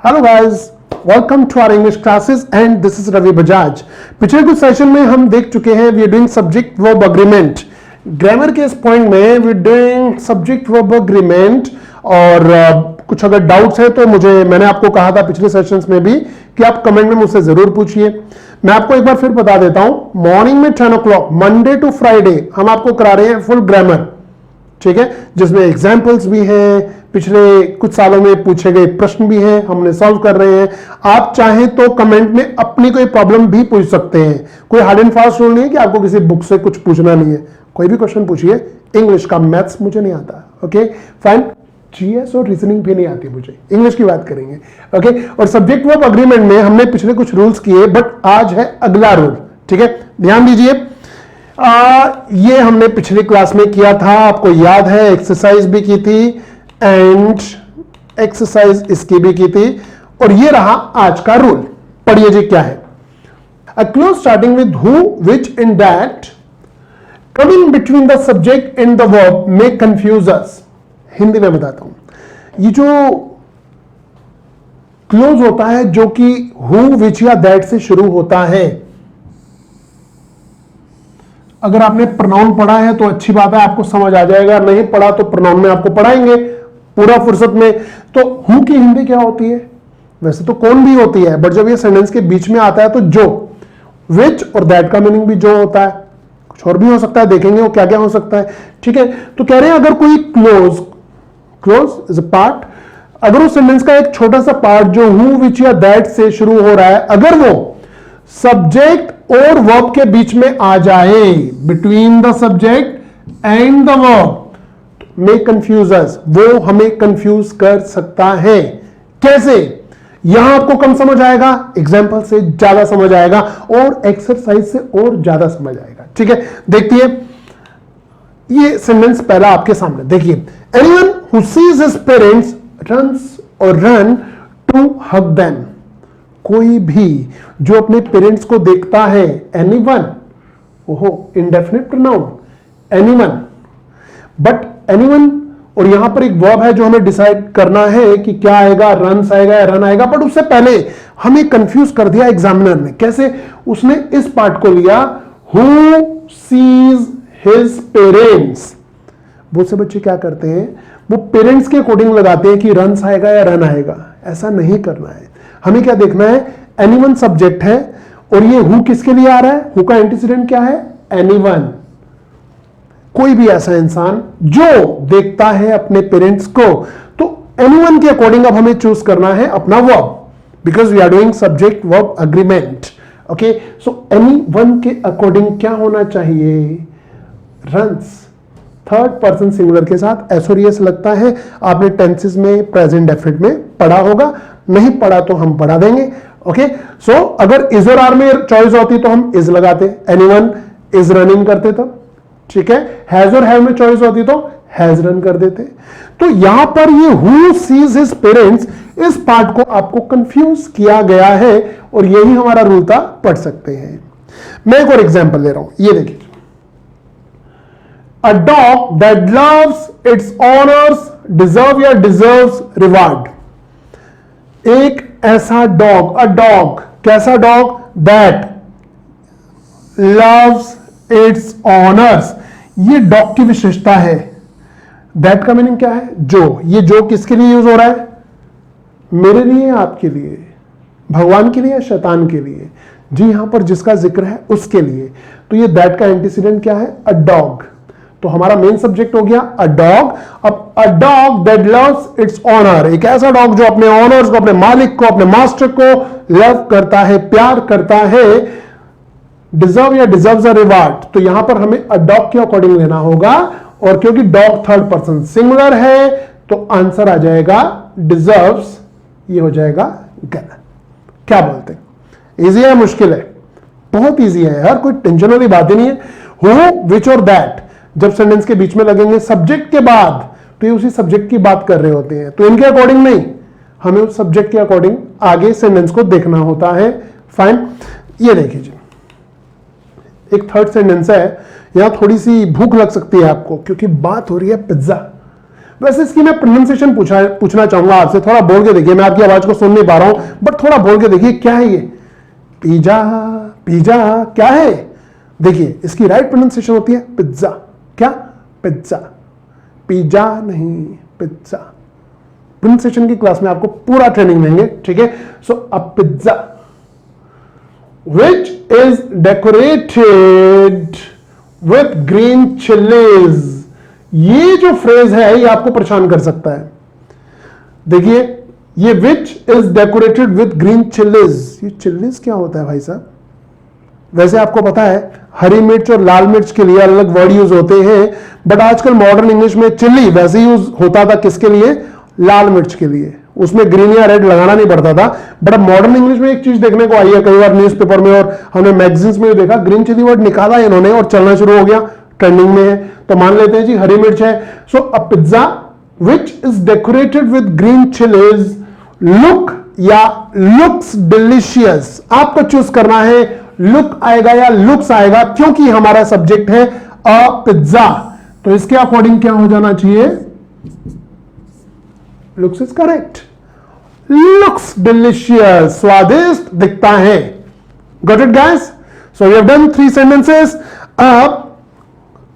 Hello guys, welcome to our English classes and this is Ravi Bajaj. पिछले कुछ session में हम देख चुके हैं we are doing subject verb agreement. Grammar के इस पॉइंट में we are doing subject verb agreement. और कुछ अगर डाउट्स है तो मैंने आपको कहा था पिछले सेशंस में भी कि आप कमेंट में मुझसे जरूर पूछिए। मैं आपको एक बार फिर बता देता हूं, मॉर्निंग में 10 o'clock मंडे टू फ्राइडे हम आपको करा रहे हैं फुल ग्रामर, ठीक है, जिसमें एग्जाम्पल्स भी हैं, पिछले कुछ सालों में पूछे गए प्रश्न भी हैं, हमने सॉल्व कर रहे हैं। आप चाहें तो कमेंट में अपनी कोई प्रॉब्लम भी पूछ सकते हैं। कोई हार्ड एंड फास्ट रूल नहीं है कि आपको किसी बुक से कुछ पूछना नहीं है। कोई भी क्वेश्चन पूछिए। इंग्लिश का, मैथ्स मुझे नहीं आता, ओके फाइन। जीएस और रीजनिंग भी नहीं आती मुझे, इंग्लिश की बात करेंगे, ओके। और सब्जेक्ट वर्ब अग्रीमेंट में हमने पिछले कुछ रूल्स किए, बट आज है अगला रूल, ठीक है, ध्यान दीजिए। ये हमने पिछली क्लास में किया था, आपको याद है, एक्सरसाइज भी की थी एंड एक्सरसाइज इसकी भी की थी। और ये रहा आज का रूल। पढ़िए जी क्या है। A clause starting with who, which and that coming between the subject and the verb may confuse us. Hindi में बताता हूं। ये जो क्लोज होता है जो कि हु, विच या दैट से शुरू होता है, अगर आपने प्रोनाउन पढ़ा है तो अच्छी बात है, आपको समझ आ जाएगा। नहीं पढ़ा तो प्रोनाउन में आपको पढ़ाएंगे पूरा फुर्सत में। तो हु की हिंदी क्या होती है? वैसे तो कौन भी होती है, बट जब ये सेंटेंस के बीच में आता है तो जो। विच और दैट का मीनिंग भी जो होता है, कुछ और भी हो सकता है, देखेंगे वो क्या क्या हो सकता है, ठीक है। तो कह रहे हैं अगर कोई क्लोज इज अ पार्ट, अगर उस सेंटेंस का एक छोटा सा पार्ट जो हु, विच या दैट से शुरू हो रहा है, अगर वो सब्जेक्ट और वर्ब के बीच में आ जाए, between the subject and the verb, may confuse us, वो हमें कंफ्यूज कर सकता है। कैसे? यहां आपको कम समझ आएगा, एग्जाम्पल से ज्यादा समझ आएगा और एक्सरसाइज से और ज्यादा समझ आएगा, ठीक है। देखिए ये सेंटेंस पहला आपके सामने देखिए। Anyone who seize his parents runs और रन टू हग देम। कोई भी जो अपने पेरेंट्स को देखता है, एनीवन, ओहो indefinite pronoun, anyone, but anyone, और यहां पर एक वर्ब है जो हमें डिसाइड करना है कि क्या आएगा, रन्स आएगा या रन आएगा। बट उससे पहले हमें कंफ्यूज कर दिया एग्जामिनर ने। कैसे? उसने इस पार्ट को लिया, हु सीज हिज पेरेंट्स। बहुत से बच्चे क्या करते हैं, वो पेरेंट्स के अकॉर्डिंग लगाते हैं कि रन्स आएगा या रन आएगा। ऐसा नहीं करना है। हमें क्या देखना है, एनीवन सब्जेक्ट है और ये हु किसके लिए आ रहा है, हु का एंटीसीडेंट क्या है, एनीवन। कोई भी ऐसा इंसान जो देखता है अपने पेरेंट्स को, तो एनीवन के अकॉर्डिंग अब हमें चूज करना है अपना verb, because we are doing subject verb agreement, okay. So anyone के अकॉर्डिंग क्या होना चाहिए, रन्स। थर्ड पर्सन सिंगुलर के साथ एसओरियस लगता है। आपने टेंसेस में, प्रेजेंट डेफिनेट में पढ़ा होगा, नहीं पढ़ा तो हम पढ़ा देंगे, ओके। सो अगर इज और आर में चॉइस होती तो हम इज लगाते, एनीवन इज रनिंग करते तब, ठीक है। हैज और हैव में चॉइस होती तो हैज रन कर देते। तो यहां पर ये हु सीज हिज पेरेंट्स, इस पार्ट को आपको कंफ्यूज किया गया है और यही हमारा रूल था, पढ़ सकते हैं। मैं एक और एग्जांपल ले रहा हूं, ये देखिए। अ dog that loves it's honours deserve या डिजर्व्स रिवार्ड। एक ऐसा डॉग, अ डॉग, कैसा dog, that loves it's honours. ये डॉग की विशेषता है। दैट का मीनिंग क्या है, जो। ये जो किसके लिए यूज हो रहा है, मेरे लिए, आपके लिए, भगवान के लिए, शैतान के लिए, जी यहां पर जिसका जिक्र है उसके लिए। तो ये दैट का एंटीसीडेंट क्या है, अ डॉग। तो हमारा मेन सब्जेक्ट हो गया अ डॉग। अब a dog that loves its honour, एक ऐसा डॉग जो अपने ऑनर्स को, अपने मालिक को, अपने मास्टर को लव करता है, प्यार करता है। डिजर्व या डिजर्व्स अ रिवार्ड, तो यहां पर हमें अ डॉग के अकॉर्डिंग लेना होगा। और क्योंकि डॉग थर्ड पर्सन सिंगुलर है तो आंसर आ जाएगा डिजर्व्स। ये हो जाएगा गलत। क्या बोलते हैं, इजी है मुश्किल है? बहुत इजी है यार, कोई टेंशन वाली बात ही नहीं है। हु, विच और दैट जब सेंटेंस के बीच में लगेंगे सब्जेक्ट के बाद, तो ये उसी सब्जेक्ट की बात कर रहे होते हैं। तो इनके अकॉर्डिंग नहीं, हमें उस सब्जेक्ट के अकॉर्डिंग आगे सेंटेंस को देखना होता है। फाइन, ये देखिए एक थर्ड सेंटेंस है। यहां थोड़ी सी भूख लग सकती है आपको, क्योंकि बात हो रही है पिज्जा। वैसे इसकी मैं प्रोनाउंसिएशन पूछना चाहूंगा आपसे, थोड़ा बोल के देखिए, मैं आपकी आवाज को सुन नहीं पा रहा हूं, बट थोड़ा बोल के देखिए क्या है ये, पिज्जा, पिज्जा क्या है? देखिए इसकी राइट प्रोनाउंसिएशन होती है पिज्जा। क्या? पिज्जा, पिज्जा नहीं, पिज्जा। प्रोनाउंसिएशन की क्लास में आपको पूरा ट्रेनिंग देंगे, ठीक है? So a pizza which is decorated with green chilies। ये जो फ्रेज है ये आपको परेशान कर सकता है। देखिए ये which is decorated with green chilies, ये चिल्लीज क्या होता है भाई साहब? वैसे आपको पता है हरी मिर्च और लाल मिर्च के लिए अलग वर्ड यूज होते हैं, बट आजकल मॉडर्न इंग्लिश में चिल्ली वैसे यूज होता था किसके लिए? लाल मिर्च के लिए, उसमें ग्रीन या रेड लगाना नहीं पड़ता था। बट अब मॉडर्न इंग्लिश में एक चीज देखने को आई है, कई बार न्यूज़पेपर में और हमने मैगजीन्स में भी देखा, ग्रीन चिली वर्ड निकाला है इन्होंने और चलना शुरू हो गया, ट्रेंडिंग में है, तो मान लेते हैं जी हरी मिर्च है। So a pizza which is decorated with green chillies look या लुक्स डिलीशियस। आपको चूज करना है लुक आएगा या लुक्स आएगा, क्योंकि हमारा सब्जेक्ट है अ पिज्जा, तो इसके अकॉर्डिंग क्या हो जाना चाहिए? Looks is correct. Looks delicious, स्वादिष्ट दिखता है। Got it guys? So you have done 3 sentences. अब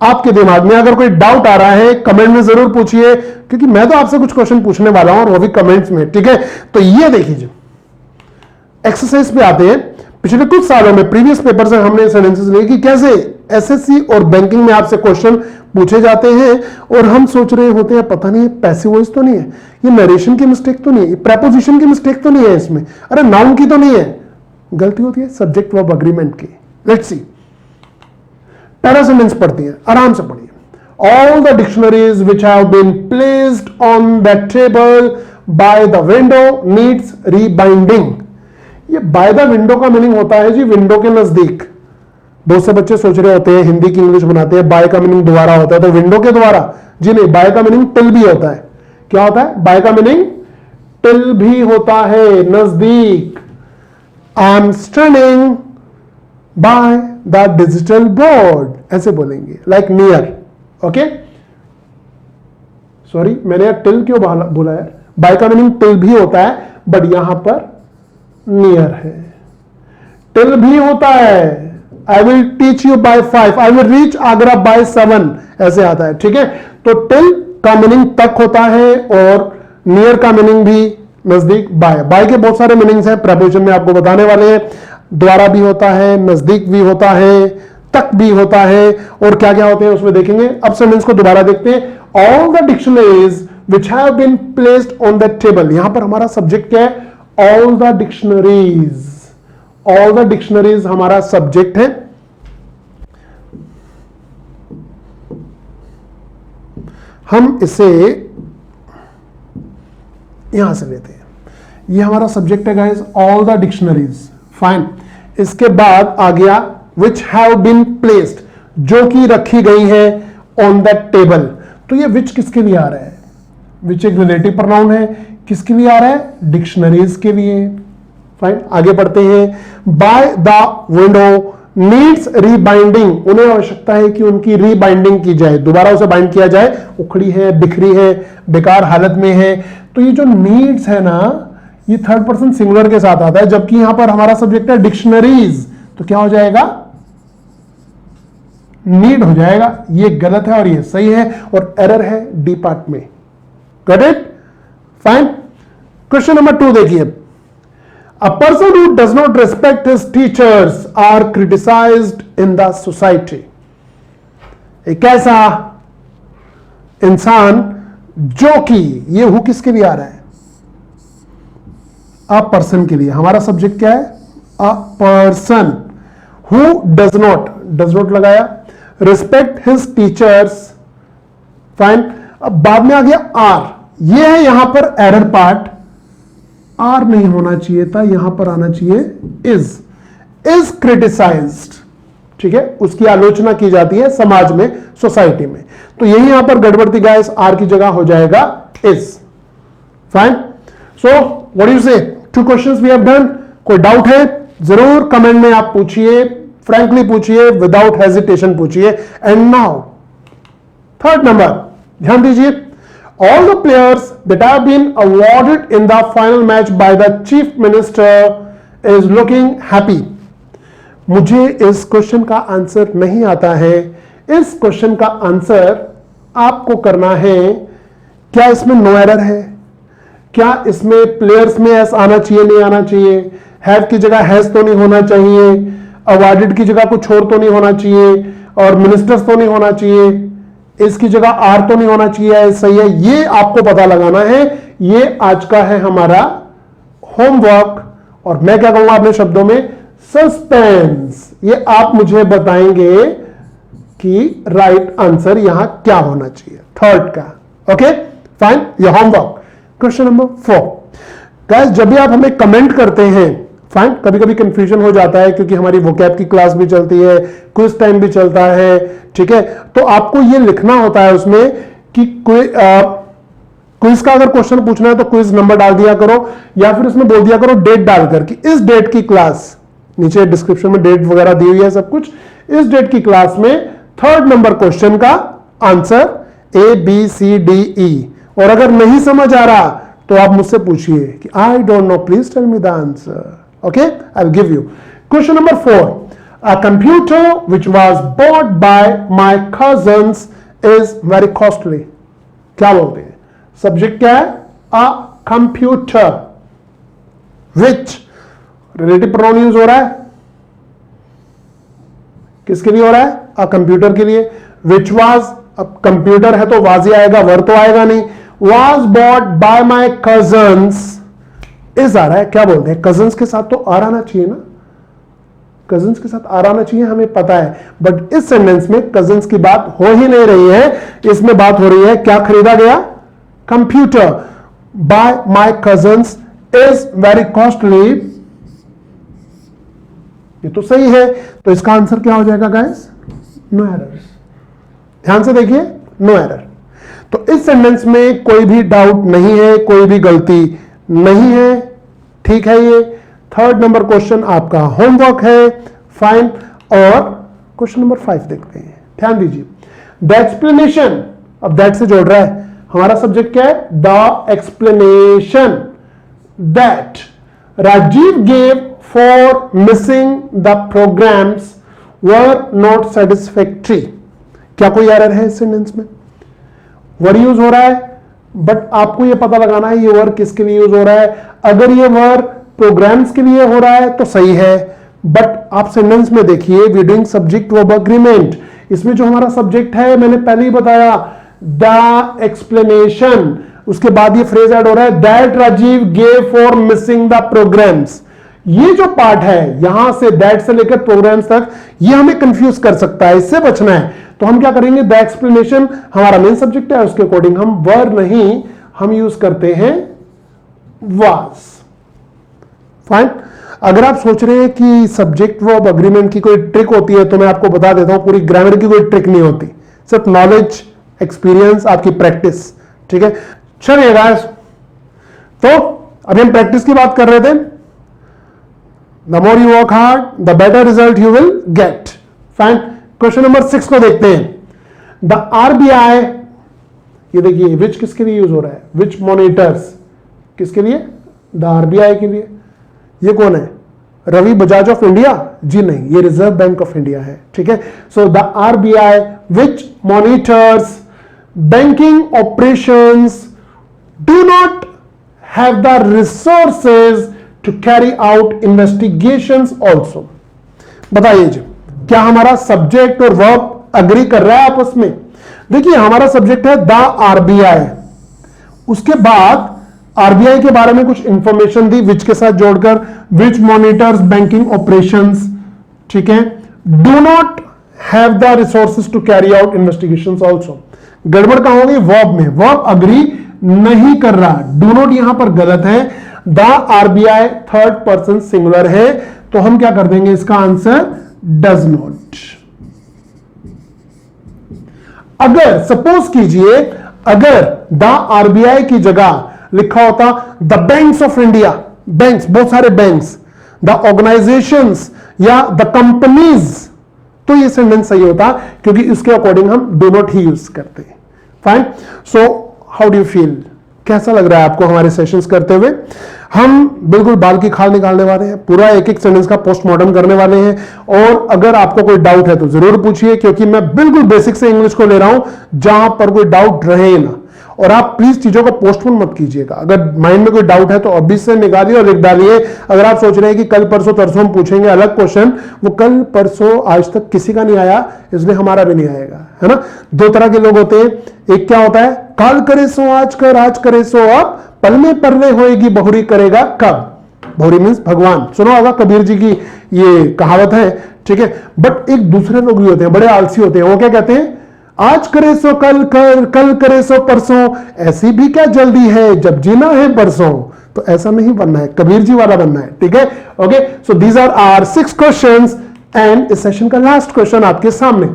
आपके दिमाग में अगर कोई डाउट आ रहा है कमेंट में जरूर पूछिए, क्योंकि मैं तो आपसे कुछ क्वेश्चन पूछने वाला हूं और वो भी कमेंट्स में, ठीक है? तो ये देखिए एक्सरसाइज पे आते हैं। पिछले कुछ सालों में प्रीवियस पेपर से हमने सेंटेंसेस लिए कि कैसे एसएससी और बैंकिंग में आपसे क्वेश्चन पूछे जाते हैं और हम सोच रहे होते हैं पता नहीं पैसिव वॉइस तो नहीं है, ये नरेशन की मिस्टेक तो नहीं है, ये प्रेपोजिशन की मिस्टेक तो नहीं है इसमें, अरे नाउन की तो नहीं है। गलती होती है सब्जेक्ट वर्ब अग्रीमेंट की। लेट्स सी, पहला सेंटेंस पढ़ती है, आराम से पढ़िए। All the dictionaries which have been placed on the table by the window needs rebinding. ये बाय द विंडो का मीनिंग होता है जी विंडो के नजदीक। बहुत से बच्चे सोच रहे होते हैं हिंदी की इंग्लिश बनाते हैं बाय का मीनिंग द्वारा होता है, तो विंडो के द्वारा जी नहीं, बाय का मीनिंग टिल भी होता है। क्या होता है? बाय का मीनिंग टिल भी होता है, नजदीक। I am standing by the digital board, ऐसे बोलेंगे, लाइक नियर। ओके, सॉरी मैंने यार टिल क्यों बोला यार? बाय का मीनिंग टिल भी होता है, बट यहां पर नियर है। टिल भी होता है, I will teach you by 5, I will reach Agra by 7, ऐसे आता है, ठीक है? तो टिल का मीनिंग तक होता है और नियर का मीनिंग भी नजदीक। बाय, बाय के बहुत सारे मीनिंग्स हैं, प्रेपोजिशन में आपको बताने वाले हैं। द्वारा भी होता है, नजदीक भी होता है, तक भी होता है, और क्या क्या होते हैं उसमें देखेंगे। अब सेंटेंस को दोबारा देखते हैं। All the dictionaries which have been placed on the table, यहां पर हमारा सब्जेक्ट क्या है? All the dictionaries. All the dictionaries हमारा सब्जेक्ट है। हम इसे यहां से लेते हैं, ये हमारा सब्जेक्ट है guys, all the dictionaries. Fine, इसके बाद आ गया विच हैव बीन प्लेस्ड, जो कि रखी गई है ऑन द टेबल। तो ये विच किसके लिए आ रहा है? विच एक रिलेटिव प्रोनाउन है, किसके लिए आ रहा है? डिक्शनरीज के लिए। फाइन, आगे बढ़ते हैं। बाय द विंडो नीड्स रीबाइंडिंग, उन्हें आवश्यकता है कि उनकी रीबाइंडिंग की जाए, दोबारा उसे बाइंड किया जाए, उखड़ी है, बिखरी है, बेकार हालत में है। तो ये जो नीड्स है ना, ये थर्ड पर्सन सिंगुलर के साथ आता है, जबकि यहां पर हमारा सब्जेक्ट है डिक्शनरीज, तो क्या हो जाएगा? नीड हो जाएगा। ये गलत है और ये सही है, और एरर है डी पार्ट में। Got it? Fine. Question number 2 देखिए। A person who does not respect his teachers are criticized in the society। एक ऐसा इंसान जो कि, ये हु किसके लिए आ रहा है? अ पर्सन के लिए। हमारा सब्जेक्ट क्या है? A person who does not लगाया, रिस्पेक्ट हिज टीचर्स। फाइन, अब बाद में आ गया आर, ये है यहां पर एरर पार्ट। आर नहीं होना चाहिए था, यहां पर आना चाहिए इज क्रिटिसाइज्ड, ठीक है? उसकी आलोचना की जाती है समाज में, सोसाइटी में। तो यही यहां पर गड़बड़ थी गाइस, आर की जगह हो जाएगा is. Fine, so what you से? 2 क्वेश्चंस वी हैव डन। कोई डाउट है जरूर कमेंट में आप पूछिए, फ्रैंकली पूछिए, विदाउट हेजिटेशन पूछिए। एंड नाउ थर्ड नंबर, ध्यान दीजिए। All the players that have been awarded in the final match by the chief minister is looking happy. मुझे इस क्वेश्चन का आंसर नहीं आता है. इस क्वेश्चन का आंसर आपको करना है. क्या इसमें नो एरर है? क्या इसमें प्लेयर्स में एस आना चाहिए, नहीं आना चाहिए? हैव की जगह हैज तो नहीं होना चाहिए, अवार्डेड की जगह कुछ और तो नहीं होना चाहिए, और मिनिस्टर्स तो नहीं होना चाहिए, इसकी जगह आर तो नहीं होना चाहिए. सही है, ये आपको पता लगाना है. ये आज का है हमारा होमवर्क. और मैं क्या कहूंगा अपने शब्दों में, सस्पेंस. ये आप मुझे बताएंगे कि राइट आंसर यहां क्या होना चाहिए, थर्ड का. ओके फाइन, ये होमवर्क. Question number 4. गाइस, जब भी आप हमें कमेंट करते हैं, फाइन, कभी कभी कंफ्यूजन हो जाता है क्योंकि हमारी वोकैब की क्लास भी चलती है, क्विज टाइम भी चलता है, ठीक है. तो आपको ये लिखना होता है उसमें कि क्विज का अगर क्वेश्चन पूछना है तो क्विज नंबर डाल दिया करो, या फिर उसमें बोल दिया करो डेट डालकर कि इस डेट की क्लास, नीचे डिस्क्रिप्शन में डेट वगैरह दी हुई है सब कुछ, इस डेट की क्लास में थर्ड नंबर क्वेश्चन का आंसर ABCDE. और अगर नहीं समझ आ रहा तो आप मुझसे पूछिए कि I don't know, please tell me the answer. Okay, I'll give you. Question number 4. A computer which was bought by my cousins is very costly. क्या बोलते हैं? सब्जेक्ट क्या है? A computer which relative pronoun use हो रहा है. किसके लिए हो रहा है? A computer के लिए. Which was, अब कंप्यूटर है तो was ही आएगा, वर तो आएगा नहीं. Was bought by my cousins इस आ रहा है. क्या बोलते हैं? कजन्स के साथ तो आर आना चाहिए ना, कजन्स के साथ आर आना चाहिए, हमें पता है. बट इस सेंटेंस में कजन्स की बात हो ही नहीं रही है. इसमें बात हो रही है क्या खरीदा गया? Computer. By my cousins is very costly. ये तो सही है, तो इसका आंसर क्या हो जाएगा गाइस? No error. ध्यान से देखिए, नो एरर. तो इस सेंटेंस में कोई भी डाउट नहीं है, कोई भी गलती नहीं है. ठीक है, ये थर्ड नंबर क्वेश्चन आपका होमवर्क है. फाइन. और क्वेश्चन नंबर 5 देखते हैं. ध्यान दीजिए. द एक्सप्लेनेशन, अब दैट से जोड़ रहा है. हमारा सब्जेक्ट क्या है? The explanation that Rajiv gave for missing the programs were not satisfactory. क्या कोई एरर है इस सेंटेंस में? वर्ड यूज हो रहा है, बट आपको यह पता लगाना है ये वर्ड किसके लिए यूज हो रहा है. अगर ये वर्ड प्रोग्राम्स के लिए हो रहा है तो सही है, बट आप सेंटेंस में देखिए, we doing subject verb agreement. इसमें जो हमारा सब्जेक्ट है, मैंने पहले ही बताया, द एक्सप्लेनेशन. उसके बाद ये फ्रेज ऐड हो रहा है, that Rajiv gave for missing the programs. ये जो पार्ट है, यहां से दैट से लेकर प्रोग्राम्स तक, ये हमें कंफ्यूज कर सकता है. इससे बचना है तो हम क्या करेंगे? द एक्सप्लेनेशन हमारा मेन सब्जेक्ट है, उसके अकॉर्डिंग हम वर नहीं, हम यूज करते हैं वाज. फाइन. अगर आप सोच रहे हैं कि सब्जेक्ट वर्ब अग्रीमेंट की कोई ट्रिक होती है, तो मैं आपको बता देता हूं, पूरी ग्रामर की कोई ट्रिक नहीं होती, सिर्फ नॉलेज, एक्सपीरियंस, आपकी प्रैक्टिस. ठीक है, चलिए गाइस, तो अभी हम प्रैक्टिस की बात कर रहे थे. The more you work hard the better result you will get. Fine. Question number 6 को देखते हैं. द आरबीआई, ये देखिए विच किसके लिए यूज हो रहा है? विच मॉनिटर्स किसके लिए? द आरबीआई के लिए. ये कौन है? Ravi Bajaj of India? जी नहीं, ये रिजर्व बैंक ऑफ इंडिया है. ठीक है. So the RBI which monitors banking operations do not have the resources to carry out investigations also. बताइए जी, क्या हमारा सब्जेक्ट और वर्ब अग्री कर रहा है आपस में? देखिए, हमारा सब्जेक्ट है द आरबीआई, उसके बाद आरबीआई के बारे में कुछ इंफॉर्मेशन दी विच के साथ जोड़कर, विच मॉनिटर्स बैंकिंग ऑपरेशंस. ठीक है. Do not have the resources to carry out investigations also. गड़बड़ कहां होगी? वर्ब में. वर्ब अग्री नहीं कर रहा. डू नॉट यहां पर गलत है. The RBI third person singular है, तो हम क्या कर देंगे? इसका आंसर डज नॉट. अगर सपोज कीजिए, अगर द आरबीआई की जगह लिखा होता the banks of India, banks, बहुत सारे बैंक्स, द ऑर्गेनाइजेशंस या द कंपनीज, तो ये सेंटेंस सही होता, क्योंकि इसके अकॉर्डिंग हम डू नॉट ही यूज करते हैं. Fine. So how do you feel? कैसा लग रहा है आपको हमारे सेशंस करते हुए? हम बिल्कुल बाल की खाल निकालने वाले हैं, पूरा एक एक सेंटेंस का पोस्टमार्टम करने वाले हैं। और अगर आपको कोई डाउट है तो जरूर पूछिए, क्योंकि मैं बिल्कुल बेसिक से इंग्लिश को ले रहा हूं जहां पर कोई डाउट रहे ना। और आप प्लीज चीजों को पोस्टपोन मत कीजिएगा। अगर माइंड में कोई डाउट है तो अभी से निकालिए और लिख डालिए। अगर आप सोच रहे हैं कि कल परसों तरसों हम पूछेंगे अलग क्वेश्चन, वो कल परसों आज तक किसी का नहीं आया, इसलिए हमारा भी नहीं आएगा, है ना। दो तरह के लोग होते हैं, एक क्या होता है, काल करे सो आज कर, आज करे सो अब, पल में परले होएगी बहुरी करेगा कब। बहुरी मीन्स भगवान, सुनो होगा कबीर जी की ये कहावत है, ठीक है। बट एक दूसरे लोग भी होते हैं, बड़े आलसी होते हैं, वो क्या कहते हैं, आज करे सो कल कर, कल करे सो परसों, ऐसी भी क्या जल्दी है जब जीना है परसों। तो ऐसा नहीं बनना है, कबीर जी वाला बनना है, ठीक है। Okay, so these are our 6 questions and इस सेशन का लास्ट क्वेश्चन आपके सामने।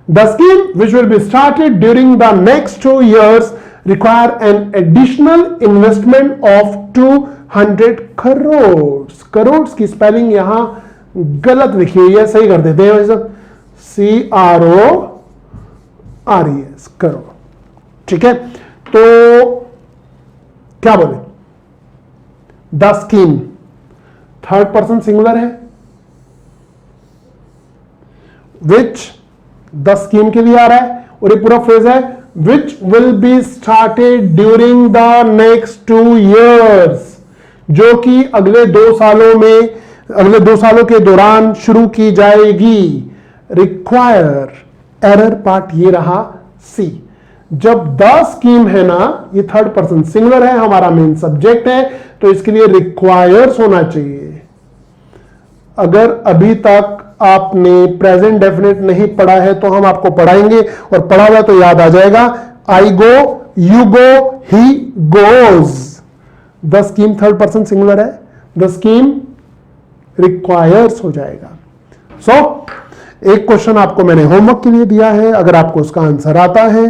The scheme which will be started during the next 2 years require an additional investment of 200 crores। Crore की स्पेलिंग यहां गलत लिखी हुई है, सही कर देते हैं भाई साहब, CRORES, करोड़, ठीक है। तो क्या बोले, the scheme third person singular है, विच द स्कीम के लिए आ रहा है, और ये पूरा फ्रेज है which will be started during the next 2 years, जो कि अगले 2 सालों में, अगले 2 सालों के दौरान शुरू की जाएगी। रिक्वायर, एरर पार्ट ये रहा सी। जब द स्कीम है ना, ये थर्ड पर्सन सिंगुलर है, हमारा मेन सब्जेक्ट है, तो इसके लिए रिक्वायर्स होना चाहिए। अगर अभी तक आपने प्रेजेंट डेफिनेट नहीं पढ़ा है तो हम आपको पढ़ाएंगे, और पढ़ा हुआ तो याद आ जाएगा। I go, you go, he goes. The scheme third person singular है, द स्कीम रिक्वायर्स हो जाएगा। सो एक क्वेश्चन आपको मैंने होमवर्क के लिए दिया है, अगर आपको उसका आंसर आता है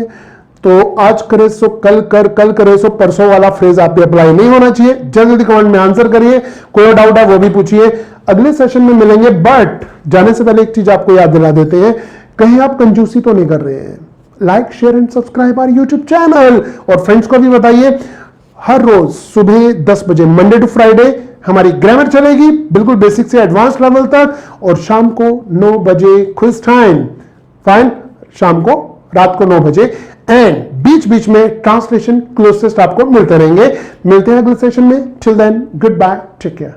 तो आज करे सो कल कर, कल करे सो परसों वाला फ्रेज आप पे अप्लाई नहीं होना चाहिए। जल्दी जल्दी कमेंट में आंसर करिए, कोई डाउट है वो भी पूछिए, अगले सेशन में मिलेंगे। बट जाने से पहले एक चीज आपको याद दिला देते हैं, कहीं आप कंजूसी तो नहीं कर रहे हैं। Like share and subscribe our YouTube channel, और फ्रेंड्स को भी बताइए। हर रोज सुबह 10 बजे मंडे टू फ्राइडे हमारी ग्रामर चलेगी, बिल्कुल बेसिक से एडवांस लेवल तक, और शाम को 9 बजे क्विज टाइम, फाइन, शाम को रात को 9 बजे, एंड बीच बीच में ट्रांसलेशन क्लोज टेस्ट आपको मिलते रहेंगे। मिलते हैं अगले सेशन में, till then goodbye, take care.